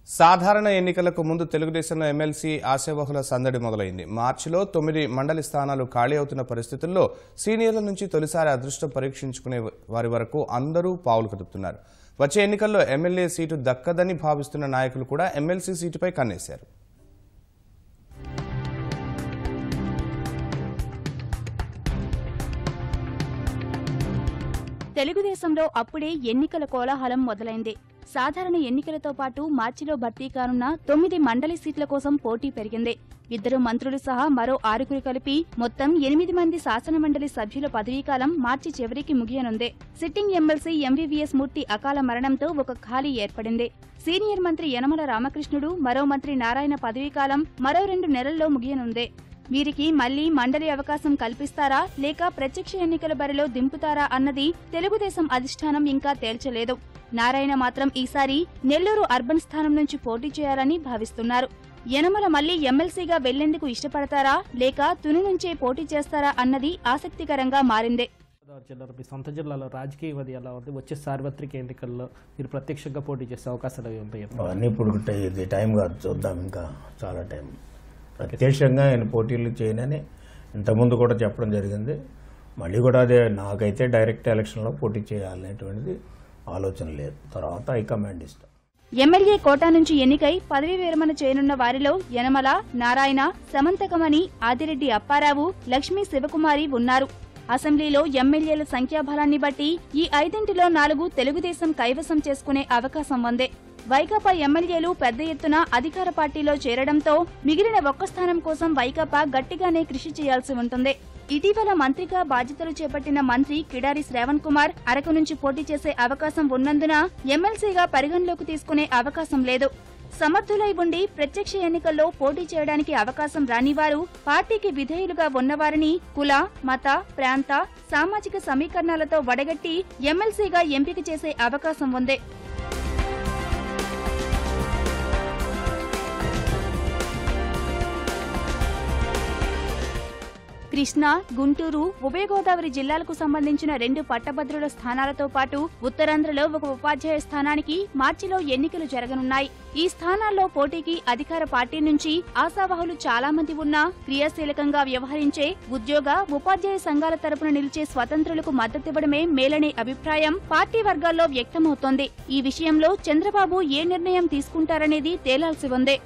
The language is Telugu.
సాధారణ ఎన్నికలకు ముందు తెలుగుదేశంలో ఎమ్మెల్సీ ఆశావహుల సందడి మొదలైంది. మార్చిలో 9 మండలి స్థానాలు ఖాళీ అవుతున్న పరిస్థితుల్లో సీనియర్ల నుంచి తొలిసారి అదృష్టం పరీక్షించుకునే వారి వరకు అందరూ పావులు కదుపుతున్నారు. వచ్చే ఎన్నికల్లో ఎమ్మెల్యే సీటు దక్కదని భావిస్తున్న నాయకులు కూడా ఎమ్మెల్సీ సీటుపై కన్నేశారు. తెలుగుదేశంలో అప్పుడే ఎన్నికల కోలాహలం మొదలైంది. సాధారణ ఎన్నికలతో పాటు మార్చిలో భర్తీ కానున్న 9 మండలి సీట్ల కోసం పోటీ పెరిగింది. 2 మంత్రులు సహా మరో 6 కలిపి మొత్తం 8 మంది శాసనమండలి సభ్యుల పదవీకాలం మార్చి చివరికి ముగియనుంది. సిట్టింగ్ ఎమ్మెల్సీ ఎంవీవీఎస్ మూర్తి అకాల మరణంతో ఒక ఖాళీ ఏర్పడింది. సీనియర్ మంత్రి యనమల రామకృష్ణుడు, మరో మంత్రి నారాయణ పదవీకాలం మరో 2 నెలల్లో ముగియనుంది. వీరికి మళ్లీ మండలి అవకాశం కల్పిస్తారా లేక ప్రత్యక్ష ఎన్నికల బరిలో దింపుతారా అన్నది తెలుగుదేశం అధిష్టానం ఇంకా తేల్చలేదు. నారాయణ మాత్రం ఈసారి నెల్లూరు అర్బన్ స్థానం నుంచి పోటీ చేయాలని భావిస్తున్నారు. యనమల మళ్లీ ఎమ్మెల్సీగా వెళ్లేందుకు ఇష్టపడతారా లేక తుని నుంచే పోటీ చేస్తారా అన్నది ఆసక్తికరంగా మారింది. మీ సొంత జిల్లాలో రాజకీయ ఎలా ఉంది? వచ్చే సార్వత్రిక ఎన్నికల్లో మీరు ప్రత్యక్షంగా పోటీ చేసే అవకాశాలు ఉంటాయి? అన్నీ ఇప్పుడు ఇది టైం కాదు, చూద్దాం, ఇంకా చాలా టైం. ప్రత్యక్షంగా ఆయన పోటీలు చేయనని ఇంతకుముందు కూడా చెప్పడం జరిగింది. మళ్ళీ కూడా అదే, నాకైతే డైరెక్ట్ ఎలక్షన్లో పోటీ చేయాలనేటువంటిది ఆలోచన లేదు. తర్వాత హైకమాండ్ ఇష్టం. ఎమ్మెల్యే కోటా నుంచి ఎన్నికై పదవీ విరమణ చేయనున్న వారిలో యనమల, నారాయణ, సమంతకమణి, ఆదిరెడ్డి అప్పారావు, లక్ష్మీ శివకుమారి ఉన్నారు. అసెంబ్లీలో ఎమ్మెల్యేల సంఖ్యాబలాన్ని బట్టి ఈ 5లో 4 తెలుగుదేశం కైవసం చేసుకునే అవకాశం ఉంది. వైకాపా ఎమ్మెల్యేలు పెద్ద ఎత్తున అధికార పార్టీలో చేరడంతో మిగిలిన 1 స్థానం కోసం వైకాపా గట్టిగానే కృషి చేయాల్సి ఉంటుంది. ఇటీవల మంత్రిగా బాధ్యతలు చేపట్టిన మంత్రి కిడారి శ్రావణ్ కుమార్ అరకు నుంచి పోటీ చేసే అవకాశం ఉన్నందున ఎమ్మెల్సీగా పరిగణలోకి తీసుకునే అవకాశం లేదు. సమర్థులై ఉండి ప్రత్యక్ష ఎన్నికల్లో పోటీ చేయడానికి అవకాశం రానివారు పార్టీకి విధేయులుగా ఉన్నవారిని కుల, మత, ప్రాంత, సామాజిక సమీకరణాలతో వడగట్టి ఎమ్మెల్సీగా ఎంపిక చేసే అవకాశం ఉంది. కృష్ణా, గుంటూరు, ఉభయ గోదావరి జిల్లాలకు సంబంధించిన 2 పట్టభద్రుల స్థానాలతో పాటు ఉత్తరాంధ్రలో 1 ఉపాధ్యాయ స్థానానికి మార్చిలో ఎన్నికలు జరగనున్నాయి. ఈ స్థానాల్లో పోటీకి అధికార పార్టీ నుంచి ఆశావహులు చాలా మంది ఉన్నా క్రియాశీలకంగా వ్యవహరించే ఉద్యోగ, ఉపాధ్యాయ సంఘాల తరపున నిలిచే స్వతంత్రులకు మద్దతివ్వడమే మేలనే అభిప్రాయం పార్టీ వర్గాల్లో వ్యక్తమవుతోంది. ఈ విషయంలో చంద్రబాబు ఏ నిర్ణయం తీసుకుంటారనేది తేలాల్సి ఉంది.